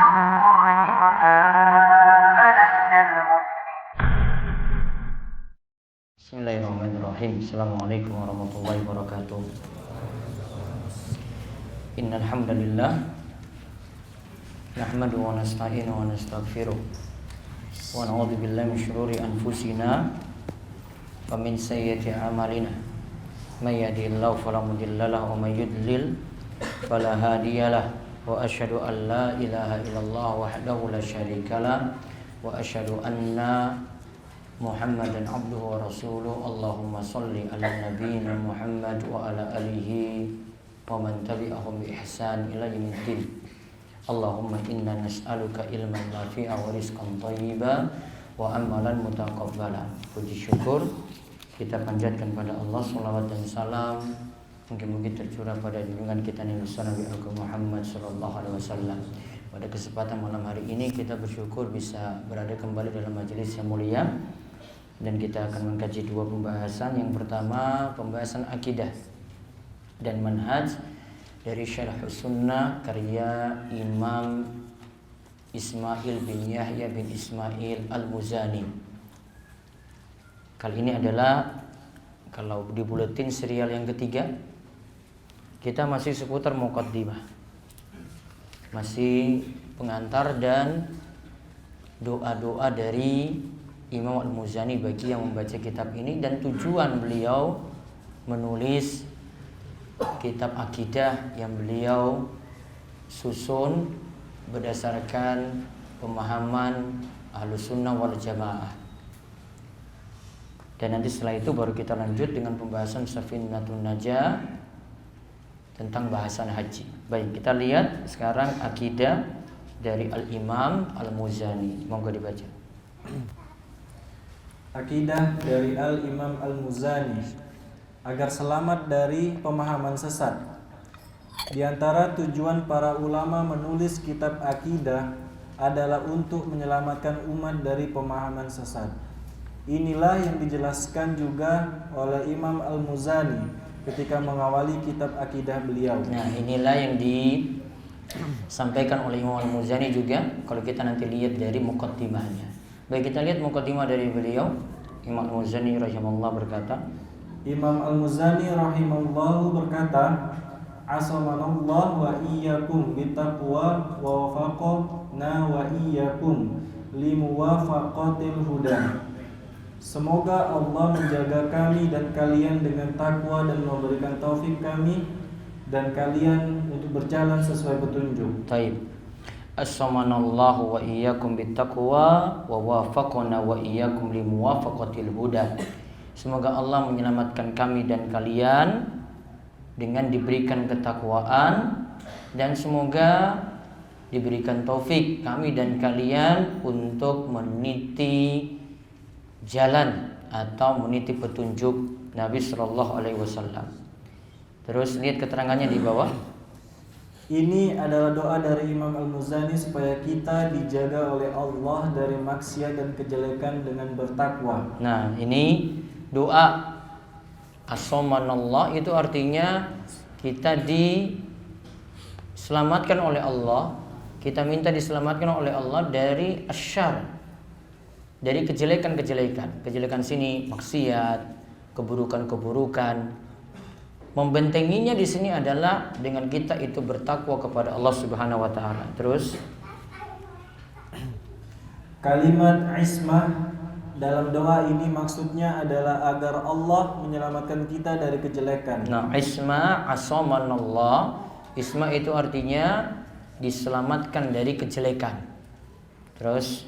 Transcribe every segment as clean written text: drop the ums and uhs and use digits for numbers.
Bismillahirrahmanirrahim. Assalamualaikum warahmatullahi wabarakatuh. Innal hamdalillah nahmaduhu wa nasta'inuhu wa nastaghfiruh wa na'udzu billahi min shururi anfusina wa min sayyiati a'malina. May yahdihillahu fala mudilla lahu wa may yudlil fala hadiyalah. Wa asyhadu an la ilaha illallah wahdahu la syarikalah wa asyhadu anna Muhammadan abduhu wa rasuluh. Allahumma salli ala nabiyyina Muhammad wa ala alihi wa man tabi'ahum bi ihsan ila yaumiddin. Allahumma inna nas'aluka ilman nafi'a wa rizqan thayyiban wa amalan mutaqabbala. Puji syukur kita panjatkan pada Allah, salawat dan salam mungkin tercurah pada junjungan kita Nabi Muhammad sallallahu alaihi wasallam. Pada kesempatan malam hari ini kita bersyukur bisa berada kembali dalam majelis yang mulia, dan kita akan mengkaji dua pembahasan. Yang pertama, pembahasan akidah dan manhaj dari Syarh Sunnah karya Imam Ismail bin Yahya bin Ismail Al-Muzani. Kali ini adalah, kalau di buletin serial yang ketiga, kita masih seputar muqaddimah, masih pengantar dan doa-doa dari Imam Al-Muzani bagi yang membaca kitab ini, dan tujuan beliau menulis kitab akidah yang beliau susun berdasarkan pemahaman Ahlus Sunnah wal Jamaah. Dan nanti setelah itu baru kita lanjut dengan pembahasan Safinatun Najah tentang bahasan haji. Baik, kita lihat sekarang akidah dari Al-Imam Al-Muzani. Monggo dibaca. Akidah dari Al-Imam Al-Muzani agar selamat dari pemahaman sesat. Di antara tujuan para ulama menulis kitab akidah adalah untuk menyelamatkan umat dari pemahaman sesat. Inilah yang dijelaskan juga oleh Imam Al-Muzani ketika mengawali kitab akidah beliau. Nah, inilah yang disampaikan oleh Imam Al-Muzani juga kalau kita nanti lihat dari muqaddimahnya. Baik, kita lihat muqaddimah dari beliau. Imam Al-Muzani rahimahullah berkata, Imam Al-Muzani rahimahullah berkata, asamanallah wa iyyakum bittaqwa wa wafaqna wa iyyakum limuwafaqatil huda. Semoga Allah menjaga kami dan kalian dengan takwa dan memberikan taufik kami dan kalian untuk berjalan sesuai petunjuk. Taib. As-samanallahu wa iyyakum bittaqwa wa wafaqna wa iyyakum limuwafaqatil huda. Semoga Allah menyelamatkan kami dan kalian dengan diberikan ketakwaan, dan semoga diberikan taufik kami dan kalian untuk meniti jalan atau meniti petunjuk Nabi sallallahu alaihi wasallam. Terus lihat keterangannya di bawah. Ini adalah doa dari Imam Al-Muzani supaya kita dijaga oleh Allah dari maksiat dan kejelekan dengan bertakwa. Nah, ini doa as-samanallah itu artinya kita diselamatkan oleh Allah. Kita minta diselamatkan oleh Allah dari asyar, dari kejelekan-kejelekan. Kejelekan sini maksiat, keburukan-keburukan. Membentenginya di sini adalah dengan kita itu bertakwa kepada Allah Subhanahu wa taala. Terus kalimat ismah dalam doa ini maksudnya adalah agar Allah menyelamatkan kita dari kejelekan. Nah, isma asamanallah. Isma itu artinya diselamatkan dari kejelekan. Terus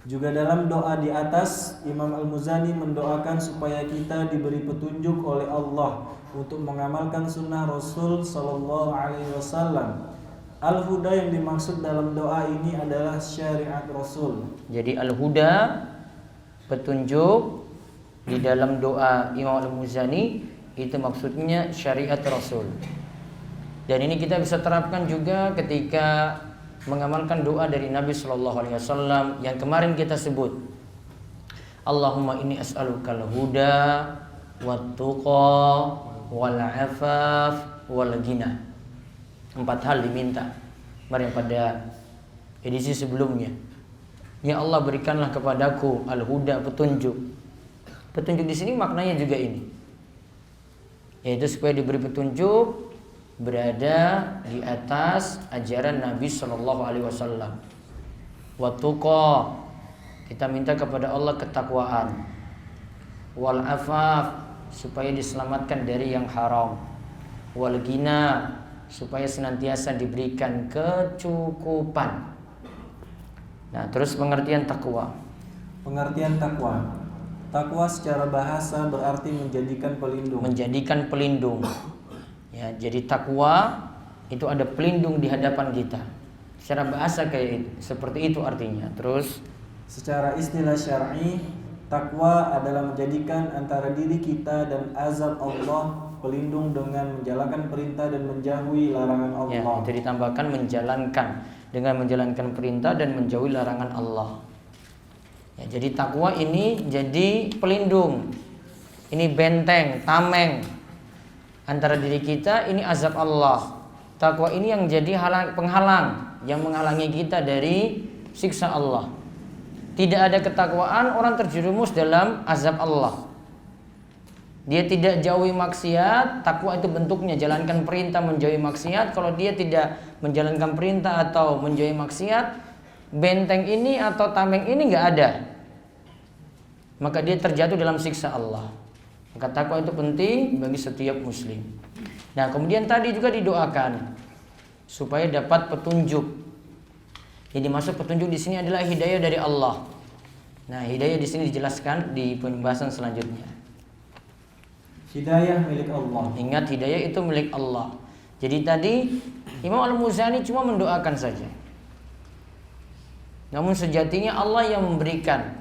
juga dalam doa di atas, Imam Al-Muzani mendoakan supaya kita diberi petunjuk oleh Allah untuk mengamalkan sunnah Rasul Sallallahu Alaihi Wasallam. Al-Huda yang dimaksud dalam doa ini adalah syariat Rasul. Jadi Al-Huda, petunjuk, di dalam doa Imam Al-Muzani itu maksudnya syariat Rasul. Dan ini kita bisa terapkan juga ketika mengamalkan doa dari Nabi Sallallahu Alaihi Wasallam yang kemarin kita sebut. Allahumma inni as'alukal huda wat tuqa wal afaf wal ghina. 4 hal diminta. Mari pada edisi sebelumnya. Ya Allah, berikanlah kepadaku al-huda, petunjuk. Petunjuk di sini maknanya juga ini, yaitu supaya diberi petunjuk berada di atas ajaran Nabi Shallallahu Alaihi Wasallam. Watuqa, kita minta kepada Allah ketakwaan. Wal afaf, supaya diselamatkan dari yang haram. Wal ghina, supaya senantiasa diberikan kecukupan. Nah, terus pengertian takwa. Pengertian takwa. Takwa secara bahasa berarti menjadikan pelindung. Menjadikan pelindung. Ya, jadi takwa itu ada pelindung di hadapan kita. Secara bahasa seperti itu artinya. Terus secara istilah syar'i, takwa adalah menjadikan antara diri kita dan azab Allah, pelindung dengan menjalankan perintah dan menjauhi larangan Allah. Ya, itu ditambahkan dengan menjalankan perintah dan menjauhi larangan Allah. Ya, jadi takwa ini jadi pelindung. Ini benteng, tameng antara diri kita, ini azab Allah. Takwa ini yang jadi penghalang, yang menghalangi kita dari siksa Allah. Tidak ada ketakwaan, orang terjerumus dalam azab Allah. Dia tidak jauhi maksiat. Takwa itu bentuknya jalankan perintah, menjauhi maksiat. Kalau dia tidak menjalankan perintah atau menjauhi maksiat, benteng ini atau tameng ini nggak ada, maka dia terjatuh dalam siksa Allah. Maka takwa itu penting bagi setiap muslim. Nah, kemudian tadi juga didoakan supaya dapat petunjuk. Jadi maksud petunjuk di sini adalah hidayah dari Allah. Nah, hidayah di sini dijelaskan di pembahasan selanjutnya. Hidayah milik Allah. Ingat, hidayah itu milik Allah. Jadi tadi Imam Al-Muzani cuma mendoakan saja. Namun sejatinya Allah yang memberikan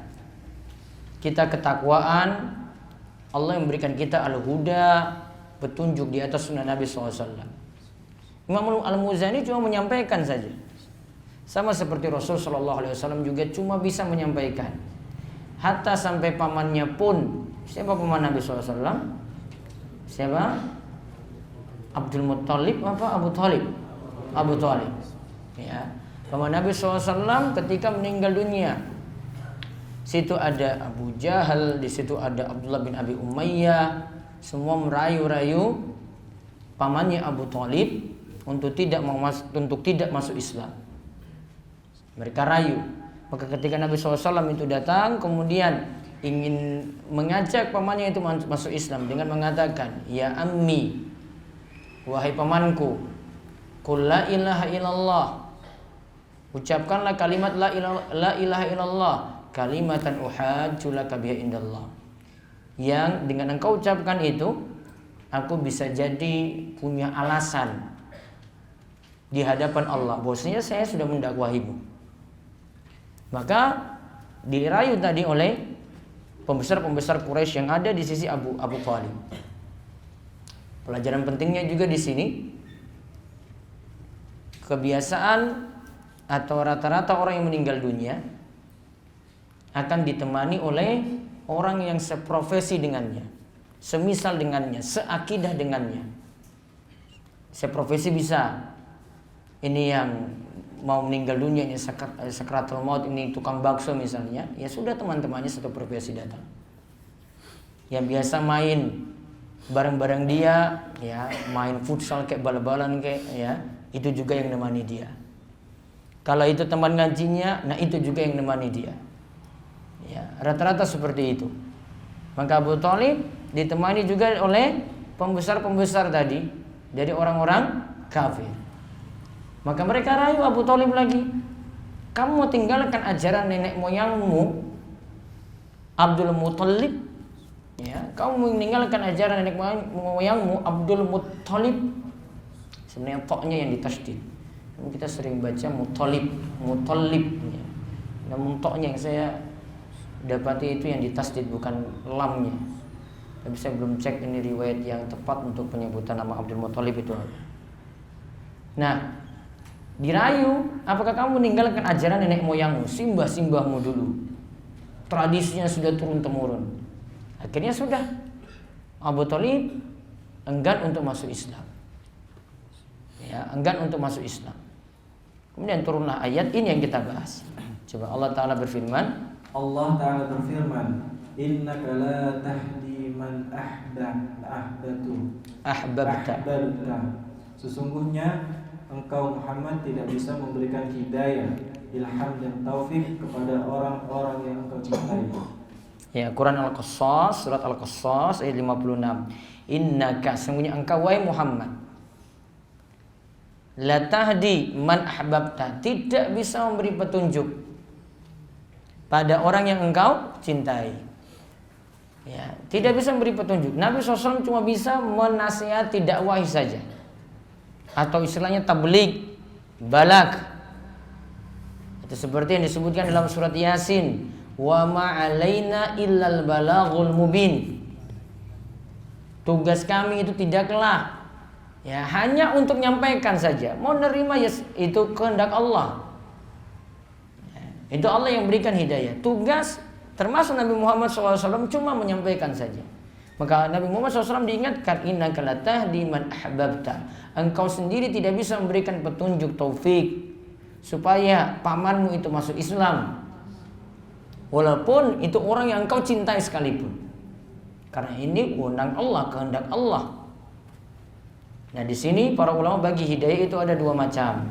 kita ketakwaan, Allah yang memberikan kita al-huda, petunjuk di atas sunnah Nabi SAW. Imam Al-Muzani cuma menyampaikan saja. Sama seperti Rasul SAW juga cuma bisa menyampaikan. Hatta sampai pamannya pun, siapa paman Nabi SAW? Siapa? Abdul Muttalib apa Abu Thalib? Abu Thalib. Ya. Paman Nabi SAW ketika meninggal dunia, situ ada Abu Jahal, di situ ada Abdullah bin Abi Umayyah, semua merayu-rayu pamannya Abu Thalib untuk tidak masuk Islam. Mereka rayu. Maka ketika Nabi SAW itu datang, kemudian ingin mengajak pamannya itu masuk Islam dengan mengatakan, ya ammi, wahai pamanku, qul la ilaha illallah, ucapkanlah kalimat la ilaha illallah, kalimatan uhajju laka biha indallah. Yang dengan engkau ucapkan itu, aku bisa jadi punya alasan di hadapan Allah bahwasanya saya sudah mendakwahimu. Maka dirayu tadi oleh pembesar-pembesar Quraisy yang ada di sisi Abu Thalib. Pelajaran pentingnya juga di sini, kebiasaan atau rata-rata orang yang meninggal dunia akan ditemani oleh orang yang seprofesi dengannya, semisal dengannya, seakidah dengannya. Seprofesi bisa, ini yang mau meninggal dunia, ini sakratul maut, ini tukang bakso misalnya, ya sudah teman-temannya satu profesi datang. Yang biasa main bareng-bareng dia, ya main futsal kayak bal-balan kayak, ya itu juga yang nemani dia. Kalau itu teman ngajinya, nah itu juga yang nemani dia. Ya, rata-rata seperti itu. Maka Abu Thalib ditemani juga oleh pembesar-pembesar tadi dari orang-orang kafir. Maka mereka rayu Abu Thalib lagi, kamu mau tinggalkan ajaran nenek moyangmu Abdul Muttalib, ya, kamu meninggalkan ajaran nenek moyangmu Abdul Muttalib. Sebenarnya toknya yang ditasydid. Kita sering baca Muttalib, ya. Namun toknya yang saya dapati itu yang ditasydid, bukan lamnya. Tapi saya belum cek ini riwayat yang tepat untuk penyebutan nama Abdul Muttalib itu. Nah, dirayu, apakah kamu meninggalkan ajaran nenek moyangmu, simbah-simbahmu dulu, tradisinya sudah turun-temurun. Akhirnya sudah, Abu Thalib enggan untuk masuk Islam, ya, enggan untuk masuk Islam. Kemudian turunlah ayat ini yang kita bahas. Coba Allah Ta'ala berfirman, Allah Ta'ala berfirman, innaka la tahdi man ahbabta. Sesungguhnya engkau Muhammad tidak bisa memberikan hidayah, ilham dan taufik kepada orang-orang yang engkau cintai. Ya, Quran Al-Qasas, surat Al-Qasas ayat 56. Innaka, sesungguhnya engkau wahai Muhammad, la tahdi man ahbabta, tidak bisa memberi petunjuk pada orang yang engkau cintai. Ya, tidak bisa memberi petunjuk. Nabi SAW cuma bisa menasihati, dakwahi saja, atau istilahnya tabligh, balag. Itu seperti yang disebutkan dalam surat Yasin, wa ma alaina illal balaghul mubin. Tugas kami itu tidaklah hanya untuk menyampaikan saja. Mau nerima ya itu kehendak Allah. Itu Allah yang berikan hidayah. Tugas termasuk Nabi Muhammad SAW cuma menyampaikan saja. Maka Nabi Muhammad SAW diingatkan, innaka la tahdi man ahbabta. Engkau sendiri tidak bisa memberikan petunjuk taufik supaya pamanmu itu masuk Islam, walaupun itu orang yang engkau cintai sekalipun. Karena ini wewenang Allah, kehendak Allah. Nah, di sini para ulama bagi hidayah itu ada dua macam.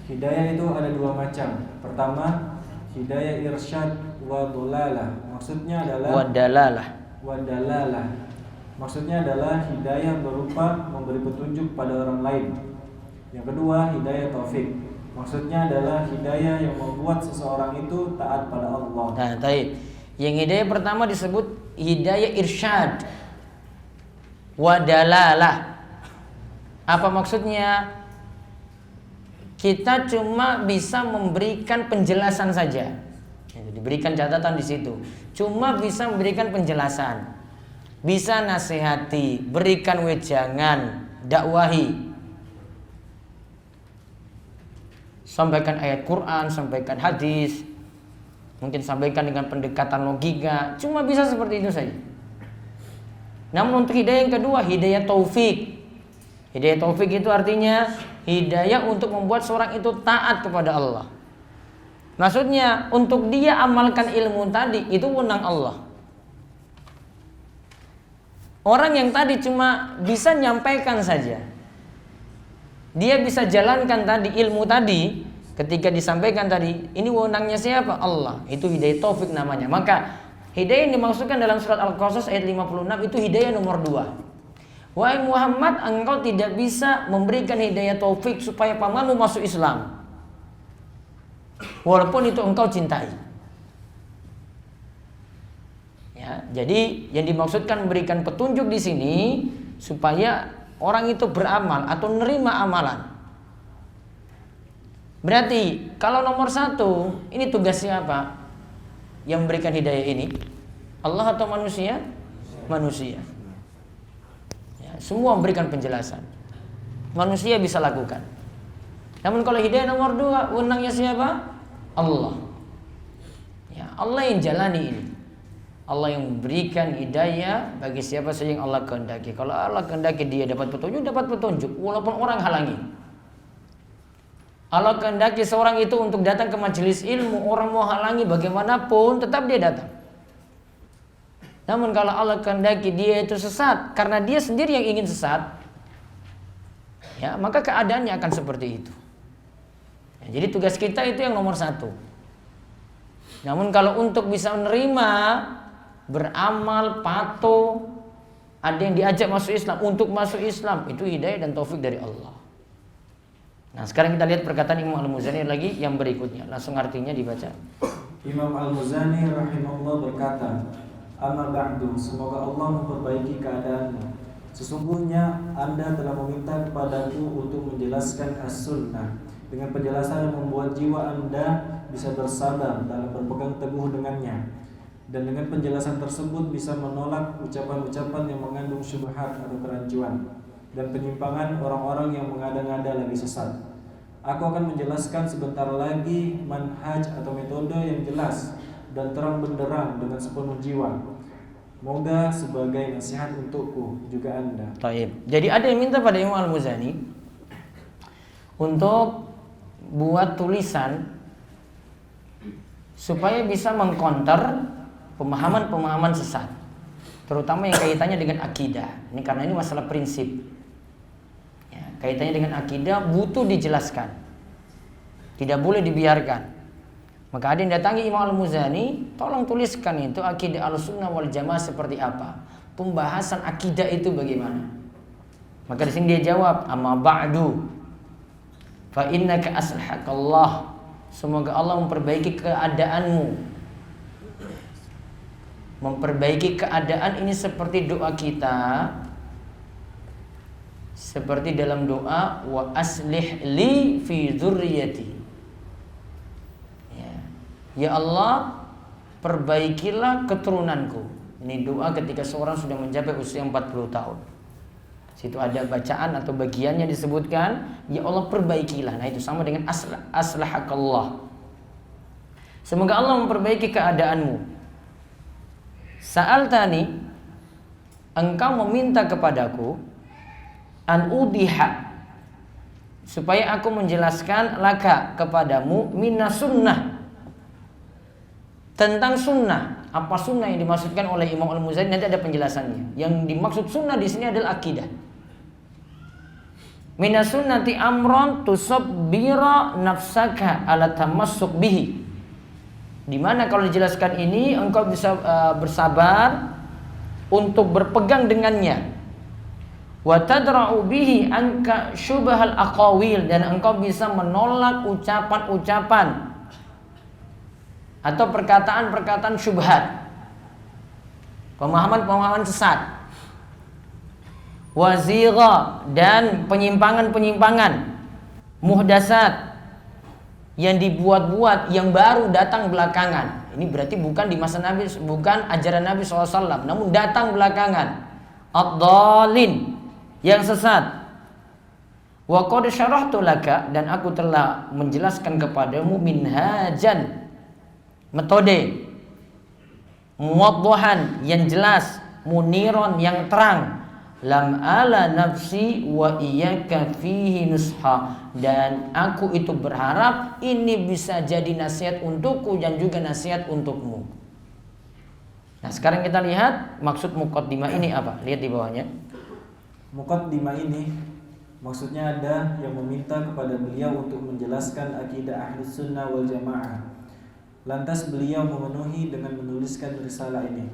Hidayah itu ada dua macam. Pertama, hidayah irsyad wa dalalah. Maksudnya adalah dalalah. Maksudnya adalah hidayah berupa memberi petunjuk pada orang lain. Yang kedua, hidayah taufik. Maksudnya adalah hidayah yang membuat seseorang itu taat pada Allah. Nah, baik. Yang hidayah pertama disebut hidayah irsyad wa dalalah. Apa maksudnya? Kita cuma bisa memberikan penjelasan saja. Diberikan catatan di situ. Cuma bisa memberikan penjelasan. Bisa nasihati, berikan wejangan, dakwahi. Sampaikan ayat Quran, sampaikan hadis. Mungkin sampaikan dengan pendekatan logika. Cuma bisa seperti itu saja. Namun untuk hidayah yang kedua, hidayah taufik. Hidayah taufik itu artinya hidayah untuk membuat seorang itu taat kepada Allah. Maksudnya untuk dia amalkan ilmu tadi, itu wewenang Allah. Orang yang tadi cuma bisa nyampaikan saja, dia bisa jalankan tadi ilmu tadi. Ketika disampaikan tadi, ini wewenangnya siapa? Allah. Itu hidayah taufik namanya. Maka hidayah yang dimaksudkan dalam surat Al-Qasas ayat 56 itu hidayah nomor 2. Wahai Muhammad, engkau tidak bisa memberikan hidayah taufik supaya pamanmu masuk Islam, walaupun itu engkau cintai. Ya, jadi yang dimaksudkan memberikan petunjuk di sini supaya orang itu beramal atau nerima amalan. Berarti kalau nomor 1, ini tugas siapa yang memberikan hidayah ini? Allah atau manusia? Manusia. Ya, semua memberikan penjelasan. Manusia bisa lakukan. Namun kalau hidayah nomor 2, wewenangnya siapa? Allah. Ya, Allah yang jalani ini. Allah yang memberikan hidayah bagi siapa saja yang Allah kehendaki. Kalau Allah kehendaki dia dapat petunjuk walaupun orang halangi. Allah kehendaki seorang itu untuk datang ke majelis ilmu, orang mau halangi bagaimanapun tetap dia datang. Namun kalau Allah kehendaki dia itu sesat karena dia sendiri yang ingin sesat, ya maka keadaannya akan seperti itu. Ya, jadi tugas kita itu yang nomor 1. Namun kalau untuk bisa menerima, beramal, patuh, ada yang diajak masuk Islam, untuk masuk Islam, itu hidayah dan taufik dari Allah. Nah, sekarang kita lihat perkataan Imam Al-Muzani lagi yang berikutnya. Langsung artinya dibaca. Imam Al-Muzani rahimahullah berkata, amma ba'du, semoga Allah memperbaiki keadaanmu. Sesungguhnya Anda telah meminta kepadaku untuk menjelaskan as-sunnah dengan penjelasan yang membuat jiwa Anda bisa bersabar dalam berpegang teguh dengannya. Dan dengan penjelasan tersebut bisa menolak ucapan-ucapan yang mengandung syubhat atau kerancuan dan penyimpangan orang-orang yang mengada-ngada lagi sesat. Aku akan menjelaskan sebentar lagi manhaj atau metode yang jelas dan terang benderang dengan sepenuh jiwa. Moga sebagai nasihat untukku juga Anda. Taib. Jadi ada yang minta pada Imam Al-Muzani untuk buat tulisan supaya bisa mengcounter pemahaman-pemahaman sesat, terutama yang kaitannya dengan akidah. Ini karena ini masalah prinsip. Ya, kaitannya dengan akidah butuh dijelaskan, tidak boleh dibiarkan. Maka ada yang datangi Imam Al-Muzani, tolong tuliskan itu akidah Ahlussunnah wal Jamaah seperti apa, pembahasan akidah itu bagaimana. Maka di sini dia jawab, amma ba'du fa innaka aslahakallah, semoga Allah memperbaiki keadaanmu. Memperbaiki keadaan ini seperti doa kita, seperti dalam doa wa aslih li fi dzurriyyati. Ya Allah, perbaikilah keturunanku. Ini doa ketika seorang sudah mencapai usia 40 tahun. Situ ada bacaan atau bagiannya disebutkan, ya Allah perbaikilah. Nah itu sama dengan aslahakallah. Semoga Allah memperbaiki keadaanmu. Sa'altani, engkau meminta kepadaku an udiha, supaya aku menjelaskan laka kepadamu minas sunnah, tentang sunnah. Apa sunnah yang dimaksudkan oleh Imam Al-Muzani, nanti ada penjelasannya. Yang dimaksud sunnah di sini adalah akidah. Minas sunnati amron tusabbira nafsaka ala tamassuk bihi. Dimana kalau dijelaskan ini engkau bisa bersabar untuk berpegang dengannya. Wa tadra'u bihi anka syubhal aqawil, dan engkau bisa menolak ucapan-ucapan atau perkataan-perkataan syubhat, pemahaman-pemahaman sesat, wazigha, dan penyimpangan-penyimpangan, muhdasat, yang dibuat-buat, yang baru datang belakangan. Ini berarti bukan di masa Nabi, bukan ajaran Nabi SAW, namun datang belakangan. Ad-dhalin, yang sesat. Wa qad syarahtu laka, dan aku telah menjelaskan kepadamu minhajan, metode, muwaddahan, yang jelas, muniron, yang terang, lam ala nafsi wa iyyaka fihi nusha, dan aku itu berharap ini bisa jadi nasihat untukku dan juga nasihat untukmu. Nah sekarang kita lihat maksud muqaddimah ini apa. Lihat di bawahnya. Muqaddimah ini maksudnya ada yang meminta kepada beliau untuk menjelaskan akidah Ahlus Sunnah wal Jamaah. Lantas beliau memenuhi dengan menuliskan risalah ini.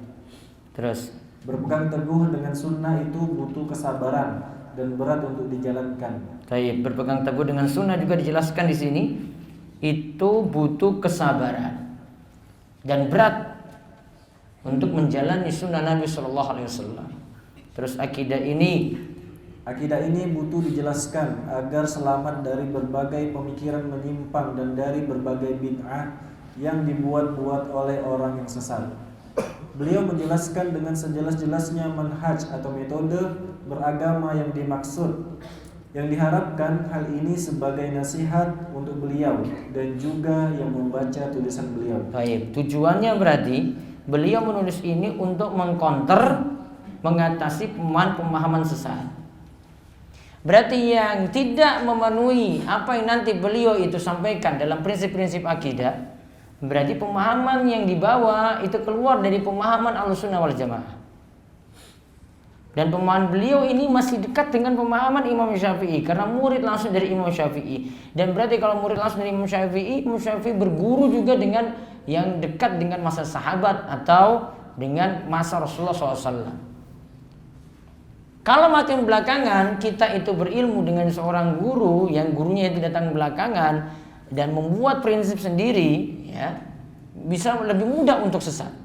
Terus, berpegang teguh dengan sunnah itu butuh kesabaran dan berat untuk dijalankan. Baik, berpegang teguh dengan sunnah juga dijelaskan di sini, itu butuh kesabaran dan berat untuk menjalani sunnah Nabi Shallallahu Alaihi Wasallam. Terus akidah ini butuh dijelaskan agar selamat dari berbagai pemikiran menyimpang dan dari berbagai bid'ah yang dibuat-buat oleh orang yang sesat. Beliau menjelaskan dengan sejelas-jelasnya manhaj atau metode beragama yang dimaksud. Yang diharapkan hal ini sebagai nasihat untuk beliau dan juga yang membaca tulisan beliau. Baik, tujuannya berarti beliau menulis ini untuk mengcounter, mengatasi pemahaman sesat. Berarti yang tidak memenuhi apa yang nanti beliau itu sampaikan dalam prinsip-prinsip akidah, berarti pemahaman yang dibawa itu keluar dari pemahaman Ahlussunnah wal Jamaah. Dan pemahaman beliau ini masih dekat dengan pemahaman Imam Syafi'i, karena murid langsung dari Imam Syafi'i. Dan berarti kalau murid langsung dari Imam Syafi'i berguru juga dengan yang dekat dengan masa sahabat atau dengan masa Rasulullah SAW. Kalau makin belakangan kita itu berilmu dengan seorang guru yang gurunya itu datang belakangan dan membuat prinsip sendiri, ya, bisa lebih mudah untuk sesat.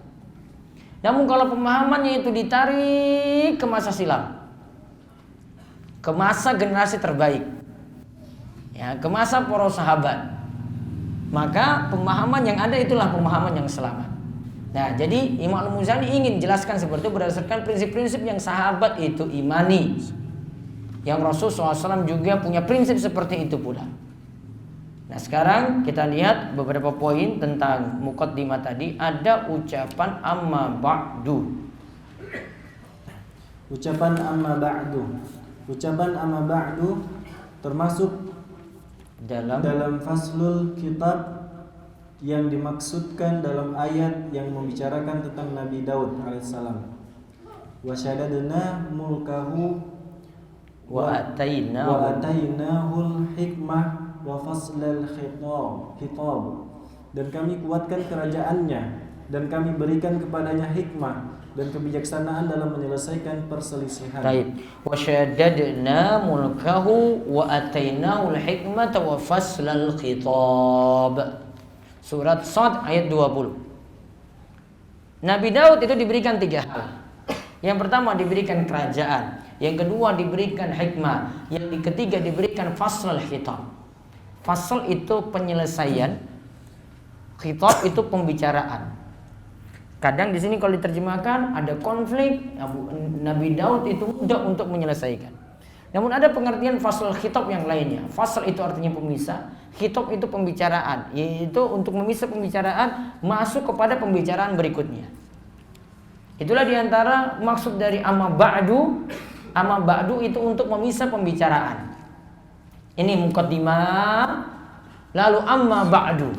Namun kalau pemahamannya itu ditarik ke masa silam, ke masa generasi terbaik, ya, ke masa para sahabat, maka pemahaman yang ada itulah pemahaman yang selamat. Nah, jadi Imam Al-Muzani ingin jelaskan seperti itu berdasarkan prinsip-prinsip yang sahabat itu imani, yang Rasulullah SAW juga punya prinsip seperti itu pula. Nah sekarang kita lihat beberapa poin tentang muqaddimah tadi. Ada ucapan amma ba'du. Ucapan amma ba'du termasuk dalam faslul kitab yang dimaksudkan dalam ayat yang membicarakan tentang Nabi Daud alaihissalam. Wa syadadna mulkahu wa atainahul hikmah wa faslal khitab. Dan kami kuatkan kerajaannya dan kami berikan kepadanya hikmah dan kebijaksanaan dalam menyelesaikan perselisihan. Baik. Wa syaddadna mulkahu wa atainahul hikmata wa faslal khitab. Surat Shad ayat 20. Nabi Daud itu diberikan 3 hal. Yang pertama diberikan kerajaan, yang kedua diberikan hikmah, yang ketiga diberikan faslal khitab. Fasl itu penyelesaian, khitab itu pembicaraan. Kadang di sini kalau diterjemahkan ada konflik, Nabi Daud itu mudah untuk menyelesaikan. Namun ada pengertian fasl khitab yang lainnya. Fasl itu artinya pemisah, khitab itu pembicaraan, yaitu untuk memisah pembicaraan masuk kepada pembicaraan berikutnya. Itulah diantara maksud dari amma ba'du. Amma ba'du itu untuk memisah pembicaraan. Ini muqaddimah, lalu amma ba'du.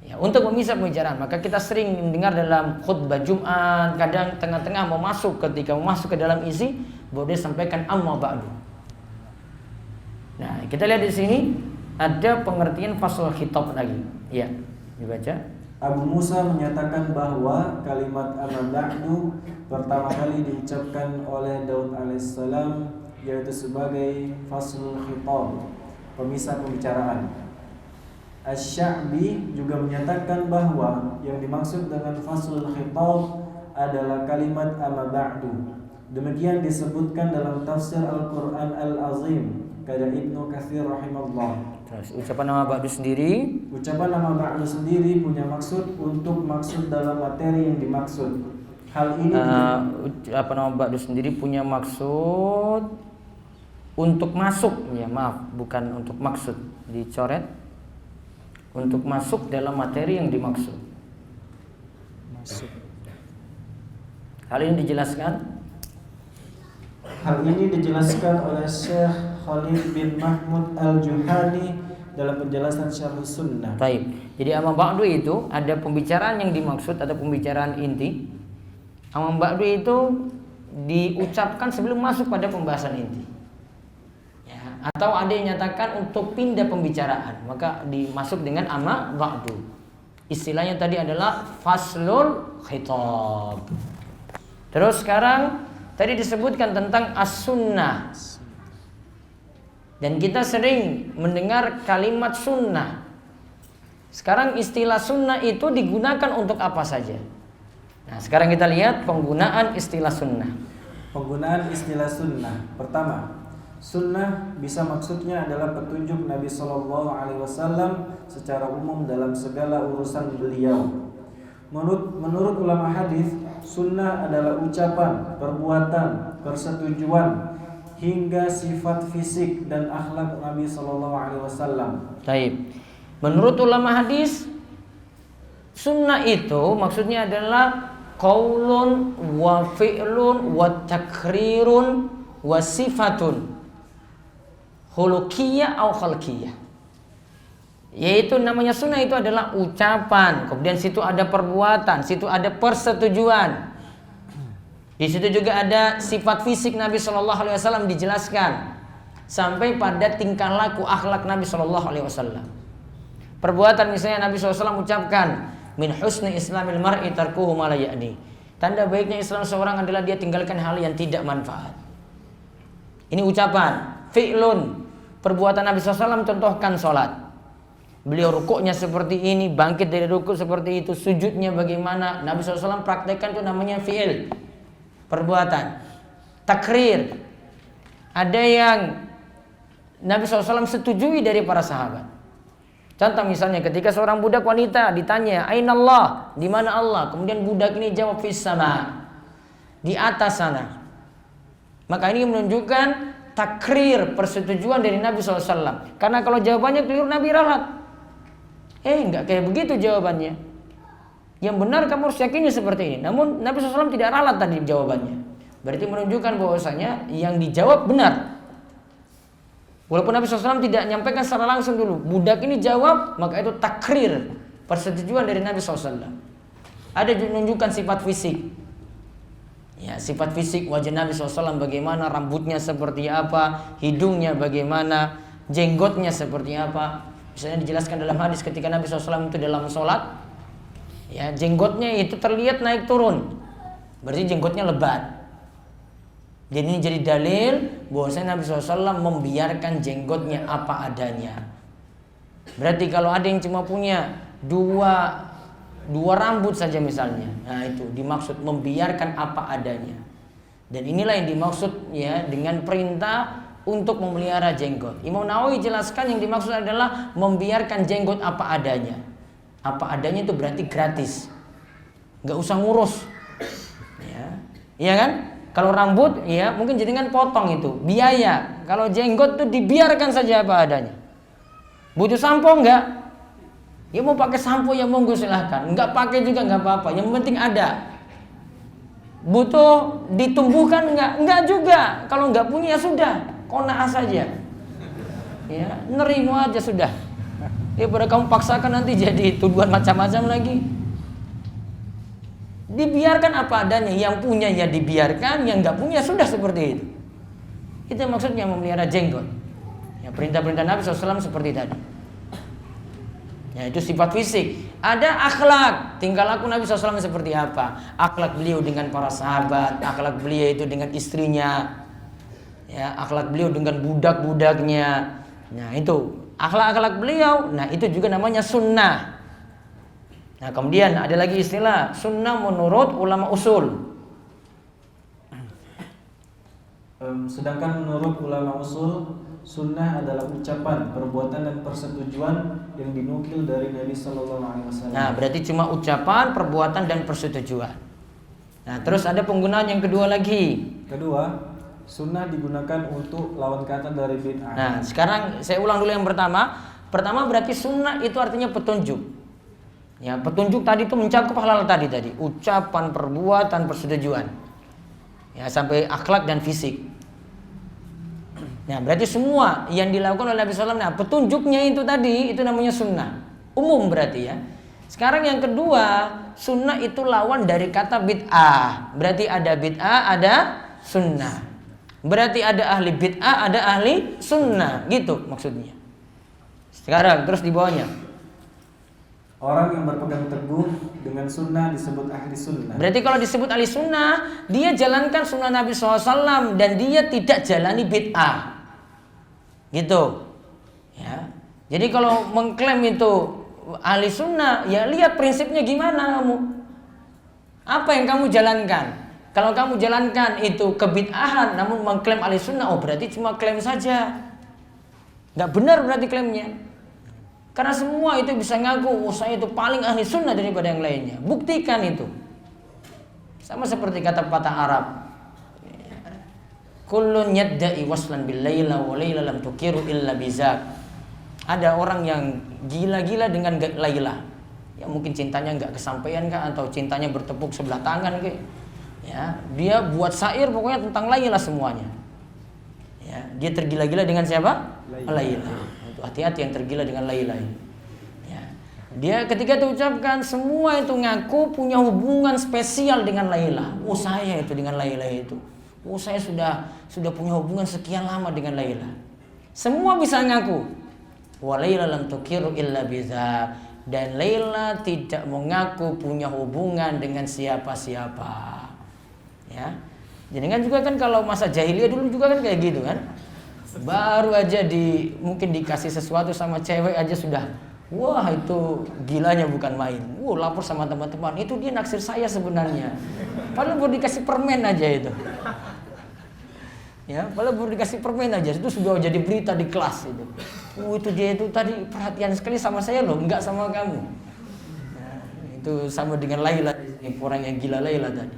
Ya, untuk memisah pembicaraan. Maka kita sering mendengar dalam khutbah Jumat, kadang tengah-tengah ketika mau masuk ke dalam isi, boleh sampaikan amma ba'du. Nah, kita lihat di sini ada pengertian fasl khitab lagi. Ya, dibaca. Abu Musa menyatakan bahwa kalimat amma ba'du pertama kali diucapkan oleh Daud alaihissalam, yaitu sebagai faslul khitab, pemisah pembicaraan. Asy-Sya'bi juga menyatakan bahwa yang dimaksud dengan faslul khitab adalah kalimat amma ba'du. Demikian disebutkan dalam tafsir Al-Quran Al-Azim kata Ibnu Katsir rahimahullah. Terus ucapan nama ba'du sendiri, ucapan nama ba'du sendiri punya maksud untuk maksud dalam materi yang dimaksud. Hal ini apa nama ba'du sendiri punya maksud untuk masuk, ya maaf, bukan untuk maksud, dicoret, untuk masuk dalam materi yang dimaksud. Masuk. Hal ini dijelaskan oleh Syekh Khalid bin Mahmud Al-Juhani dalam penjelasan Syarh Sunnah. Baik. Jadi amma ba'du itu ada pembicaraan yang dimaksud atau pembicaraan inti. Amma ba'du itu diucapkan sebelum masuk pada pembahasan inti. Ya, atau ada yang nyatakan untuk pindah pembicaraan, maka dimasuk dengan amma ba'du. Istilahnya tadi adalah faslul khitab. Terus sekarang tadi disebutkan tentang as-sunnah. Dan kita sering mendengar kalimat sunnah. Sekarang istilah sunnah itu digunakan untuk apa saja? Nah, sekarang kita lihat penggunaan istilah sunnah. Penggunaan istilah sunnah. Pertama, sunnah bisa maksudnya adalah petunjuk Nabi SAW secara umum dalam segala urusan beliau. Menurut ulama hadis, sunnah adalah ucapan, perbuatan, persetujuan hingga sifat fisik dan akhlak Nabi SAW. Baik. Menurut ulama hadis, sunnah itu maksudnya adalah qaulun wa fi'lun wa takrirun wa sifatun khuluqiyah atau khalqiyah. Yaitu namanya sunnah itu adalah ucapan, kemudian situ ada perbuatan, situ ada persetujuan. Di situ juga ada sifat fisik Nabi Shallallahu Alaihi Wasallam dijelaskan sampai pada tingkah laku akhlak Nabi Shallallahu Alaihi Wasallam. Perbuatan misalnya Nabi SAW ucapkan min husni islamil mar'i tarkuhu ma la ya'ni. Tanda baiknya Islam seorang adalah dia tinggalkan hal yang tidak manfaat. Ini ucapan. Fi'lun, perbuatan Nabi SAW contohkan sholat. Beliau rukuknya seperti ini, bangkit dari rukuk seperti itu, sujudnya bagaimana. Nabi SAW praktekkan itu namanya fi'il, perbuatan. Takrir, ada yang Nabi SAW setujui dari para sahabat. Contoh misalnya ketika seorang budak wanita ditanya, "Aina Allah?" Di mana Allah? Kemudian budak ini jawab, "Fis sama." Di atas sana. Maka ini menunjukkan takrir, persetujuan dari Nabi SAW. Karena kalau jawabannya keliru, Nabi ralat. Enggak kayak begitu jawabannya. Yang benar kamu harus yakini seperti ini. Namun Nabi SAW tidak ralat tadi jawabannya. Berarti menunjukkan bahwasanya yang dijawab benar. Walaupun Nabi SAW tidak menyampaikan secara langsung dulu. Budak ini jawab, maka itu takrir, persetujuan dari Nabi SAW. Ada menunjukkan sifat fisik. Ya, sifat fisik wajah Nabi SAW bagaimana, rambutnya seperti apa, hidungnya bagaimana, jenggotnya seperti apa. Misalnya dijelaskan dalam hadis ketika Nabi SAW itu dalam sholat, ya, jenggotnya itu terlihat naik turun. Berarti jenggotnya lebat. Jadi ini jadi dalil bahwasanya Nabi SAW membiarkan jenggotnya apa adanya. Berarti kalau ada yang cuma punya dua rambut saja misalnya, nah itu dimaksud membiarkan apa adanya. Dan inilah yang dimaksud ya dengan perintah untuk memelihara jenggot. Imam Nawawi jelaskan yang dimaksud adalah membiarkan jenggot apa adanya. Apa adanya itu berarti gratis, nggak usah ngurus. Ya, iya kan? Kalau rambut, ya mungkin jenengan potong itu biaya. Kalau jenggot tuh dibiarkan saja apa adanya. Butuh sampo enggak? Ya mau pakai sampo ya monggo silahkan. Enggak pakai juga enggak apa-apa. Yang penting ada. Butuh ditumbuhkan enggak? Enggak juga. Kalau enggak punya ya sudah, qanaah saja. Ya, nerima aja sudah. Daripada kamu paksakan nanti jadi tuduhan macam-macam lagi. Dibiarkan apa adanya, yang punya ya dibiarkan, yang nggak punya sudah seperti itu. Itu maksudnya memelihara jenggot. Ya, perintah-perintah Nabi SAW seperti tadi. Ya, itu sifat fisik. Ada akhlak, tingkah laku Nabi SAW seperti apa? Akhlak beliau dengan para sahabat, akhlak beliau itu dengan istrinya, ya, akhlak beliau dengan budak-budaknya. Nah itu akhlak-akhlak beliau. Nah itu juga namanya sunnah. Nah kemudian ada lagi istilah sunnah menurut ulama usul. Sedangkan menurut ulama usul, sunnah adalah ucapan, perbuatan dan persetujuan yang dinukil dari Nabi Sallallahu Alaihi Wasallam. Nah berarti cuma ucapan, perbuatan dan persetujuan. Nah terus ada penggunaan yang kedua lagi. Kedua, sunnah digunakan untuk lawan kata dari bid'ah. Nah sekarang saya ulang dulu yang pertama. Pertama berarti sunnah itu artinya petunjuk. Ya, petunjuk tadi itu mencakup hal-hal tadi, ucapan, perbuatan, persetujuan. Ya, sampai akhlak dan fisik. Nah, berarti semua yang dilakukan oleh Nabi SAW, nah petunjuknya itu tadi, itu namanya sunnah. Umum berarti ya. Sekarang yang kedua, sunnah itu lawan dari kata bid'ah. Berarti ada bid'ah, ada sunnah. Berarti ada ahli bid'ah, ada ahli sunnah. Gitu maksudnya. Sekarang terus di bawahnya. Orang yang berpegang teguh dengan sunnah disebut ahli sunnah. Berarti kalau disebut ahli sunnah, dia jalankan sunnah Nabi SAW dan dia tidak jalani bid'ah. Gitu. Ya. Jadi kalau mengklaim itu ahli sunnah, ya lihat prinsipnya gimana kamu. Apa yang kamu jalankan? Kalau kamu jalankan itu kebid'ahan namun mengklaim ahli sunnah, oh berarti cuma klaim saja. Nggak benar berarti klaimnya. Karena semua itu bisa ngaku, oh saya itu paling ahli sunnah daripada yang lainnya. Buktikan itu. Sama seperti kata pepatah Arab. Kullun yadda'i waslan bil laila wa laila lam tukiru illa bizak. Ada orang yang gila-gila dengan Laila. Ya mungkin cintanya nggak kesampaian kah, atau cintanya bertepuk sebelah tangan kah? Ya, dia buat syair pokoknya tentang Laila semuanya. Ya, dia tergila-gila dengan siapa? Laila. Hati-hati yang tergila dengan Laila ini. Ya. Dia ketika itu ucapkan semua itu ngaku punya hubungan spesial dengan Laila. Oh saya itu dengan Laila itu. Oh saya sudah punya hubungan sekian lama dengan Laila. Semua bisa ngaku. Wa Laila lam tukiru illa biza. Dan Laila tidak mengaku punya hubungan dengan siapa-siapa. Ya. Jadi kan juga kan kalau masa jahiliyah dulu juga kan kayak gitu kan. Baru aja mungkin dikasih sesuatu sama cewek aja sudah, wah itu gilanya bukan main. Lapor sama teman-teman, itu dia naksir saya sebenarnya. Padahal baru dikasih permen aja itu. Ya, padahal baru dikasih permen aja itu sudah jadi berita di kelas itu. Itu dia itu tadi perhatian sekali sama saya loh, enggak sama kamu. Nah, itu sama dengan Laila, orang yang gila Laila tadi.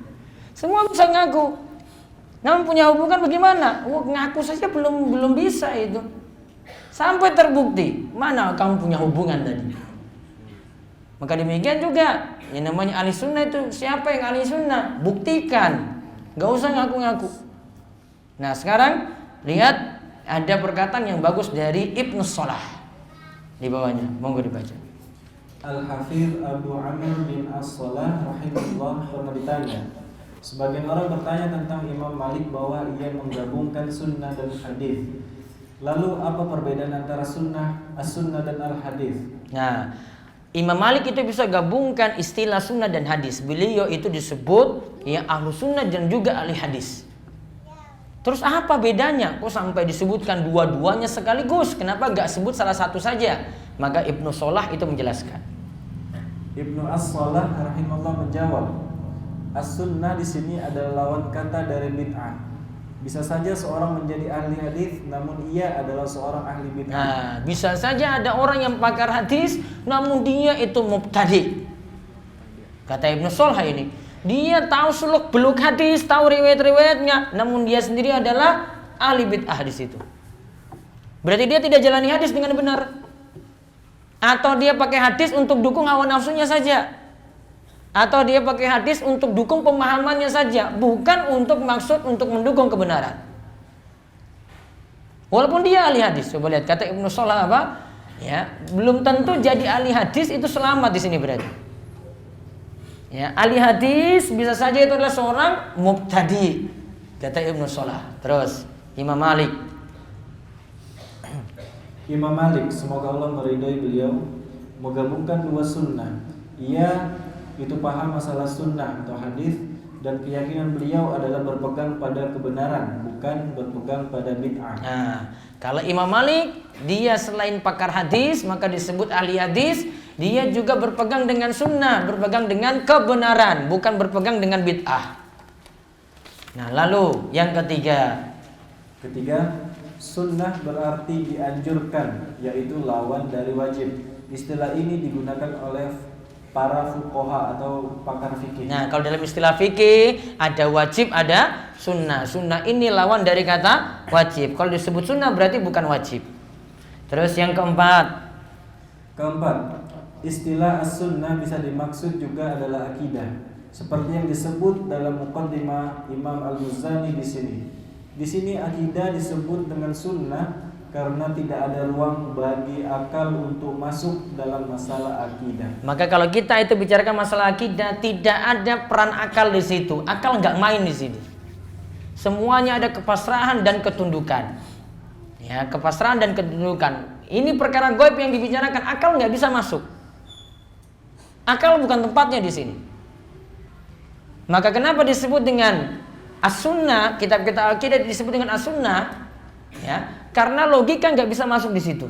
Semua bisa ngaku. Namun punya hubungan bagaimana? Ngaku saja belum bisa itu. Sampai terbukti mana kamu punya hubungan tadi. Maka demikian juga yang namanya ahli sunnah itu siapa yang ahli sunnah? Buktikan. Gak usah ngaku-ngaku. Nah sekarang lihat ada perkataan yang bagus dari Ibnu Shalah di bawahnya, monggo dibaca. Al-Hafidh Abu Amr bin As-Shalah rahimahullah pernah ditanya, sebagian orang bertanya tentang Imam Malik bahwa ia menggabungkan sunnah dan hadis. Lalu apa perbedaan antara sunnah, as-sunnah dan al-hadis? Nah, Imam Malik itu bisa gabungkan istilah sunnah dan hadis. Beliau itu disebut ya ahlu sunnah dan juga ahli hadis. Terus apa bedanya? Kok sampai disebutkan dua-duanya sekaligus? Kenapa gak sebut salah satu saja? Maka Ibnu Shalah itu menjelaskan. Ibnu As-Shalah rahimahullah menjawab, as-sunnah di sini adalah lawan kata dari bid'ah. Bisa saja seorang menjadi ahli hadis, namun ia adalah seorang ahli bid'ah. Nah, bisa saja ada orang yang pakar hadis, namun dia itu mubtadi. Kata Ibnu Shalah ini, dia tahu suluk beluk hadis, tahu riwayat-riwayatnya, namun dia sendiri adalah ahli bid'ah di situ. Berarti dia tidak jalani hadis dengan benar. Atau dia pakai hadis untuk dukung hawa nafsunya saja. Atau dia pakai hadis untuk dukung pemahamannya saja, bukan untuk maksud untuk mendukung kebenaran. Walaupun dia ahli hadis, coba lihat kata Ibnu Shalah apa? Ya, belum tentu jadi ahli hadis itu selamat di sini berarti. Ya, ahli hadis bisa saja itu adalah seorang mubtadi, kata Ibnu Shalah. Terus Imam Malik. Imam Malik, semoga Allah meridhai beliau, menggabungkan dua sunnah. Ia itu paham masalah sunnah atau hadis, dan keyakinan beliau adalah berpegang pada kebenaran, bukan berpegang pada bid'ah. Nah, kalau Imam Malik, dia selain pakar hadis, maka disebut ahli hadis. Dia juga berpegang dengan sunnah, berpegang dengan kebenaran, bukan berpegang dengan bid'ah. Nah, lalu yang ketiga. Sunnah berarti dianjurkan, yaitu lawan dari wajib. Istilah ini digunakan oleh para fuqaha atau pakar fikih. Nah, kalau dalam istilah fikih ada wajib, ada sunnah. Sunnah ini lawan dari kata wajib. Kalau disebut sunnah berarti bukan wajib. Terus yang keempat, istilah as-sunnah bisa dimaksud juga adalah akidah, seperti yang disebut dalam muqaddimah Imam Al-Muzani di sini. Di sini akidah disebut dengan sunnah karena tidak ada ruang bagi akal untuk masuk dalam masalah akidah. Maka kalau kita itu bicarakan masalah akidah, tidak ada peran akal di situ. Akal nggak main di sini. Semuanya ada kepasrahan dan ketundukan. Ya, kepasrahan dan ketundukan. Ini perkara gaib yang dibicarakan, akal nggak bisa masuk. Akal bukan tempatnya di sini. Maka kenapa disebut dengan as-sunnah? Kitab-kitab akidah disebut dengan as-sunnah, ya, karena logika nggak bisa masuk di situ.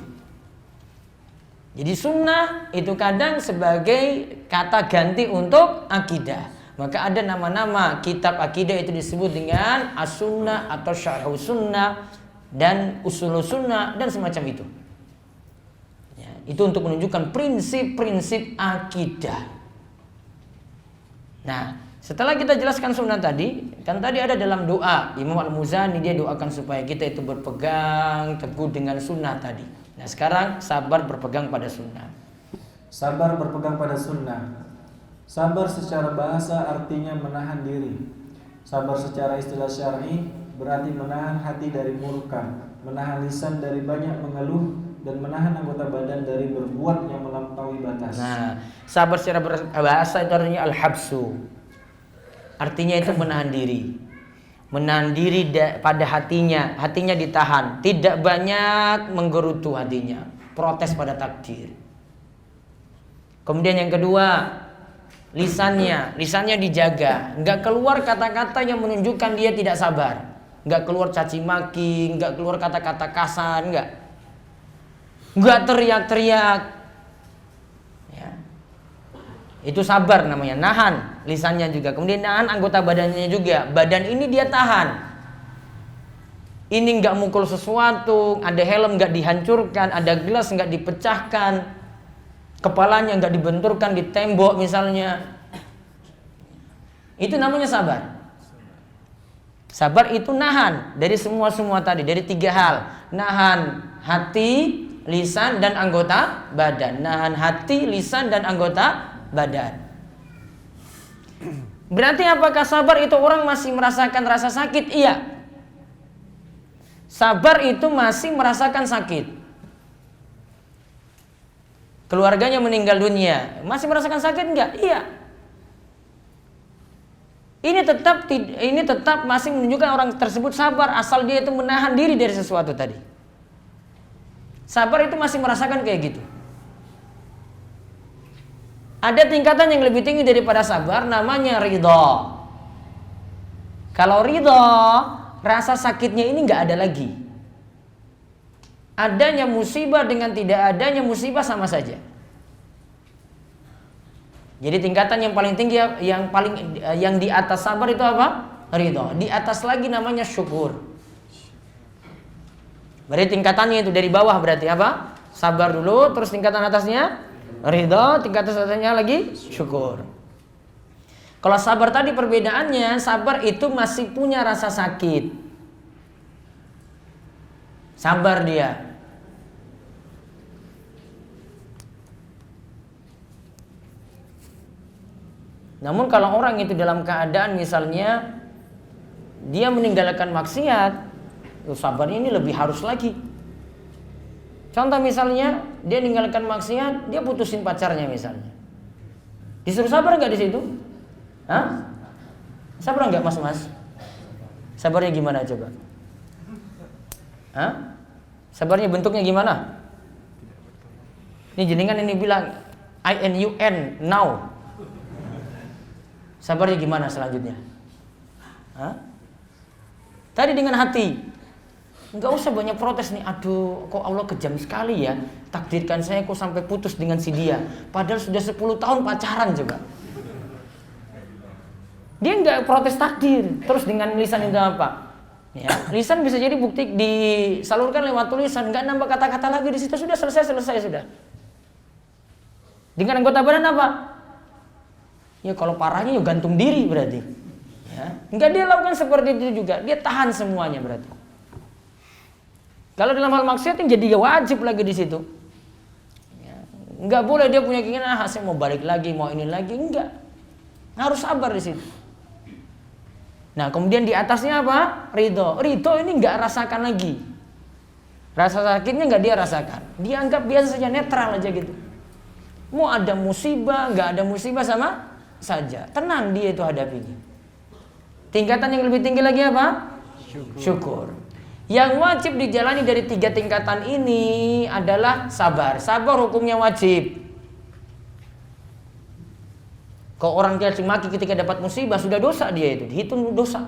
Jadi sunnah itu kadang sebagai kata ganti untuk akidah. Maka ada nama-nama kitab akidah itu disebut dengan as-sunnah atau syarh sunnah dan usul sunnah dan semacam itu. Itu untuk menunjukkan prinsip-prinsip akidah. Nah, setelah kita jelaskan sunnah tadi, kan tadi ada dalam doa Imam Al-Muzani, dia doakan supaya kita itu berpegang teguh dengan sunnah tadi. Nah, sekarang sabar berpegang pada sunnah. Sabar berpegang pada sunnah. Sabar secara bahasa artinya menahan diri. Sabar secara istilah syar'i berarti menahan hati dari murka, menahan lisan dari banyak mengeluh, dan menahan anggota badan dari berbuat yang melampaui batas. Nah, sabar secara bahasa itu artinya al-habsu. Artinya itu menahan diri. Menahan diri pada hatinya. Hatinya ditahan. Tidak banyak menggerutu hatinya. Protes pada takdir. Kemudian yang kedua, lisannya. Lisannya dijaga. Enggak keluar kata-kata yang menunjukkan dia tidak sabar. Enggak keluar caci maki. Enggak keluar kata-kata kasar. Enggak teriak-teriak. Ya. Itu sabar namanya, nahan lisannya juga. Kemudian nahan anggota badannya juga. Badan ini dia tahan. Ini enggak mukul sesuatu, ada helm enggak dihancurkan, ada gelas enggak dipecahkan, kepalanya enggak dibenturkan di tembok misalnya. Itu namanya sabar. Sabar itu nahan dari semua tadi, dari tiga hal. Nahan hati, lisan, dan anggota badan. Nahan hati, lisan, dan anggota badan. Berarti apakah sabar itu orang masih merasakan rasa sakit? Iya. sabar itu masih merasakan sakit. Keluarganya meninggal dunia, masih merasakan sakit enggak? Iya. Ini tetap masih menunjukkan orang tersebut sabar, asal dia itu menahan diri dari sesuatu tadi. Sabar itu masih merasakan kayak gitu. Ada tingkatan yang lebih tinggi daripada sabar, namanya ridho. Kalau ridho, rasa sakitnya ini nggak ada lagi. Adanya musibah dengan tidak adanya musibah sama saja. Jadi tingkatan yang paling tinggi, yang di atas sabar itu apa? Ridho. Di atas lagi namanya syukur. Berarti tingkatannya itu dari bawah berarti apa? Sabar dulu, terus tingkatan atasnya ridho, tingkatan atasnya lagi syukur. Kalau sabar tadi perbedaannya, sabar itu masih punya rasa sakit. Sabar dia. Namun kalau orang itu dalam keadaan misalnya dia meninggalkan maksiat, sabarnya ini lebih harus lagi. Contoh misalnya dia meninggalkan maksiat, dia putusin pacarnya misalnya. Disuruh sabar nggak di situ? Hah? Sabar nggak mas? Sabarnya gimana coba? Hah? Sabarnya bentuknya gimana? Ini jenengan ini bilang INUN now. Sabarnya gimana selanjutnya? Hah? Tadi dengan hati, nggak usah banyak protes nih. Aduh, kok Allah kejam sekali ya. Takdirkan saya kok sampai putus dengan si dia. Padahal sudah 10 tahun pacaran coba. Dia nggak protes takdir. Terus dengan lisan itu apa? Ya, lisan bisa jadi bukti disalurkan lewat tulisan. Nggak nambah kata-kata lagi di situ, sudah selesai sudah. Dengan anggota badan apa? Ya kalau parahnya ya gantung diri berarti. Ya. Enggak, dia lakukan seperti itu juga. Dia tahan semuanya berarti. Kalau dalam hal maksiat yang jadi wajib lagi di situ. Ya. Enggak boleh dia punya keinginan, saya mau balik lagi, mau ini lagi, enggak. Harus sabar di situ. Nah, kemudian di atasnya apa? Ridho. Ridho ini enggak rasakan lagi. Rasa sakitnya enggak dia rasakan. Dia anggap biasa saja, netral aja gitu. Mau ada musibah, enggak ada musibah sama saja. Tenang dia itu hadapinya. Tingkatan yang lebih tinggi lagi apa? Syukur. Yang wajib dijalani dari 3 tingkatan ini adalah sabar. Sabar hukumnya wajib. Kalau orang caci maki ketika dapat musibah, sudah dosa dia itu, dihitung dosa.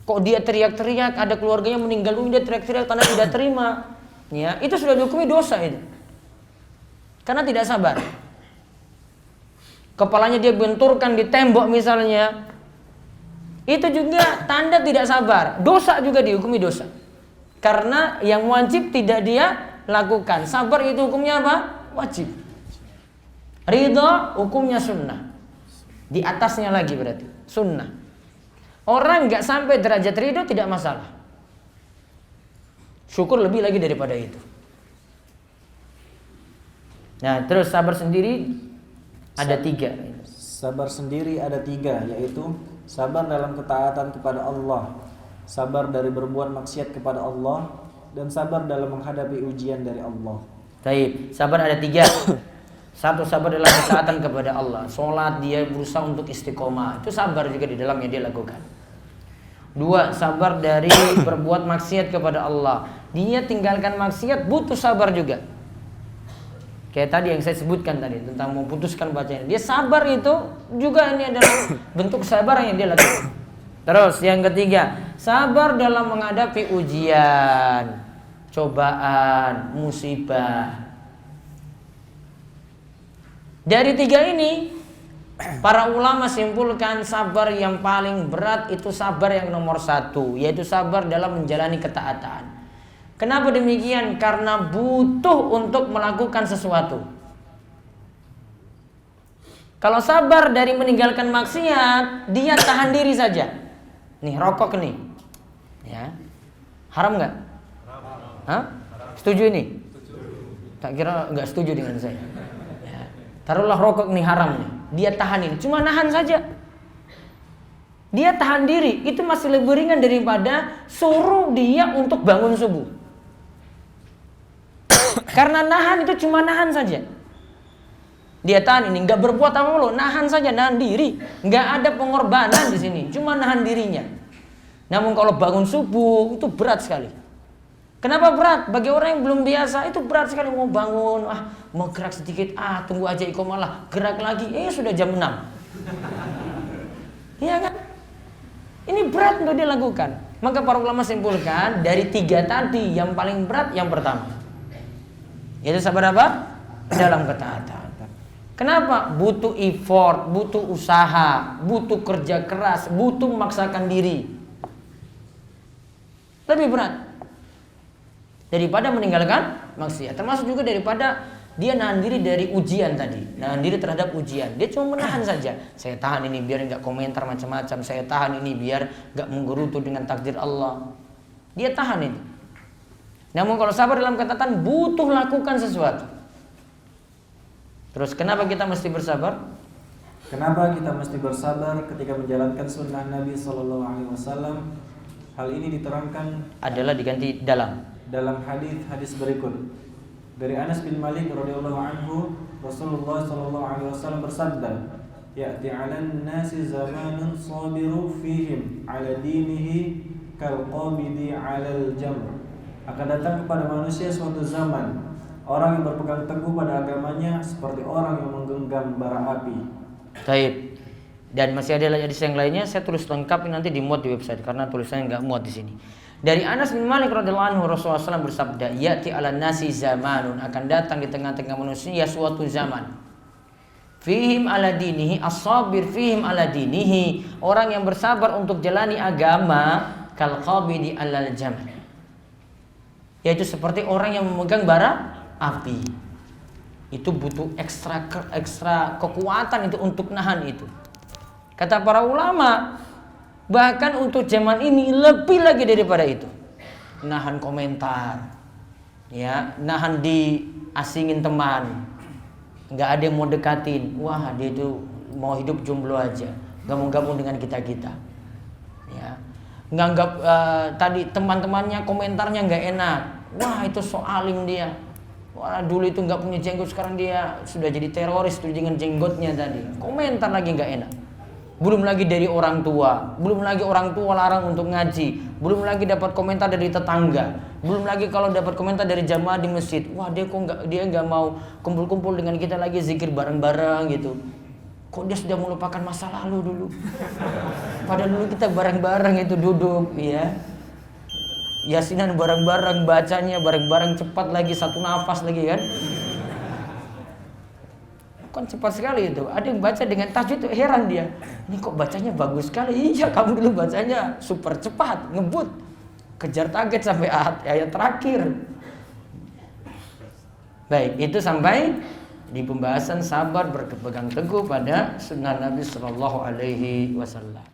Kok dia teriak-teriak, ada keluarganya meninggal dunia, dia teriak-teriak tanda tidak terima, ya, itu sudah dihukumi dosa itu. Karena tidak sabar. Kepalanya dia benturkan di tembok misalnya, itu juga tanda tidak sabar. Dosa juga dihukumi dosa. Karena yang wajib tidak dia lakukan. Sabar itu hukumnya apa? Wajib. Ridho hukumnya sunnah. Di atasnya lagi berarti sunnah. Orang nggak sampai derajat ridho tidak masalah. Syukur lebih lagi daripada itu. Nah, terus sabar sendiri ada 3. Sabar sendiri ada 3, yaitu sabar dalam ketaatan kepada Allah, sabar dari berbuat maksiat kepada Allah, dan sabar dalam menghadapi ujian dari Allah. Baik, sabar ada 3. 1, sabar dalam ketaatan kepada Allah. Sholat dia berusaha untuk istiqomah, itu sabar juga di dalamnya dia lakukan. 2, sabar dari berbuat maksiat kepada Allah. Dia tinggalkan maksiat, butuh sabar juga. Kayak tadi yang saya sebutkan tadi tentang memutuskan bacanya. Dia sabar itu juga, ini adalah bentuk sabar yang dia lakukan. Terus yang ketiga, sabar dalam menghadapi ujian, cobaan, musibah. Dari 3 ini, para ulama simpulkan sabar yang paling berat itu sabar yang nomor 1, yaitu sabar dalam menjalani ketaatan. Kenapa demikian? Karena butuh untuk melakukan sesuatu. Kalau sabar dari meninggalkan maksiat, dia tahan diri saja. Nih rokok nih, ya, haram nggak? Hah? Setuju ini? Tak kira nggak setuju dengan saya. Ya. Taruhlah rokok nih haram nih, dia tahan ini, cuma nahan saja. Dia tahan diri, itu masih lebih ringan daripada suruh dia untuk bangun subuh. Karena nahan itu cuma nahan saja. Dia tahan ini, nggak berbuat apa lo, nahan saja, nahan diri, nggak ada pengorbanan di sini, cuma nahan dirinya. Namun kalau bangun subuh itu berat sekali. Kenapa berat? Bagi orang yang belum biasa itu berat sekali. Mau bangun, mau gerak sedikit, tunggu aja iqomah lah, gerak lagi, sudah jam 6. Iya kan? Ini berat untuk dilakukan. Maka para ulama simpulkan dari 3 tadi yang paling berat yang pertama, yaitu sabar apa? Dalam ketaatan. Kenapa? Butuh effort, butuh usaha, butuh kerja keras, butuh memaksakan diri. Lebih berat daripada meninggalkan maksiat. Termasuk juga daripada dia nahan diri dari ujian tadi. Nahan diri terhadap ujian. Dia cuma menahan saja. Saya tahan ini biar gak komentar macam-macam. Saya tahan ini biar gak menggerutu dengan takdir Allah. Dia tahan itu. Namun kalau sabar dalam ketaatan butuh lakukan sesuatu. Terus kenapa kita mesti bersabar? Kenapa kita mesti bersabar ketika menjalankan sunnah Nabi SAW? Hal ini diterangkan Adalah diganti dalam hadis berikut. Dari Anas bin Malik radhiyallahu anhu, Rasulullah SAW bersabda, "Ya'ti 'alan nasi zamanun sabiru fihim 'ala dinihi kal qabidi 'alal jamr." Akan datang kepada manusia suatu zaman, orang yang berpegang teguh pada agamanya seperti orang yang menggenggam bara api. Taib. Dan masih ada hadis yang lainnya, saya tulis lengkap nanti dimuat di website karena tulisannya nggak muat di sini. Dari Anas bin Malik radhiyallahu anhu, Rasulullah SAW bersabda, "Ya'ti 'alan nasi zamanun," akan datang di tengah-tengah manusia suatu zaman. Fihim ala dinihi, as-sabir fihim ala dinihi, orang yang bersabar untuk jalani agama, kal qabidi 'alal jamr, yaitu seperti orang yang memegang bara api. Itu butuh ekstra kekuatan itu untuk nahan itu. Kata para ulama, bahkan untuk zaman ini lebih lagi daripada itu. Nahan komentar, ya, nahan diasingin teman, nggak ada yang mau dekatin. Wah, dia itu mau hidup jomblo aja, nggak mau gabung dengan kita. Ya, nganggap tadi teman-temannya komentarnya nggak enak. Wah, itu so alim dia. Wah, dulu itu nggak punya jenggot, sekarang dia sudah jadi teroris tuh dengan jenggotnya tadi. Komentar lagi nggak enak. Belum lagi dari orang tua, belum lagi orang tua larang untuk ngaji, belum lagi dapat komentar dari tetangga, belum lagi kalau dapat komentar dari jamaah di masjid. Wah, dia nggak mau kumpul-kumpul dengan kita lagi zikir bareng-bareng gitu. Kok dia sudah melupakan masa lalu dulu? Padahal dulu kita bareng-bareng itu duduk, ya. Yasinan bareng-bareng, bacanya bareng-bareng, cepat lagi, satu nafas lagi kan. Kan cepat sekali itu. Ada yang baca dengan tajwid itu heran dia. Ini kok bacanya bagus sekali. Iya, kamu dulu bacanya super cepat, ngebut. Kejar target sampai ayat terakhir. Baik, itu sampai di pembahasan sabar berpegang teguh pada sunnah Nabi sallallahu alaihi wasallam.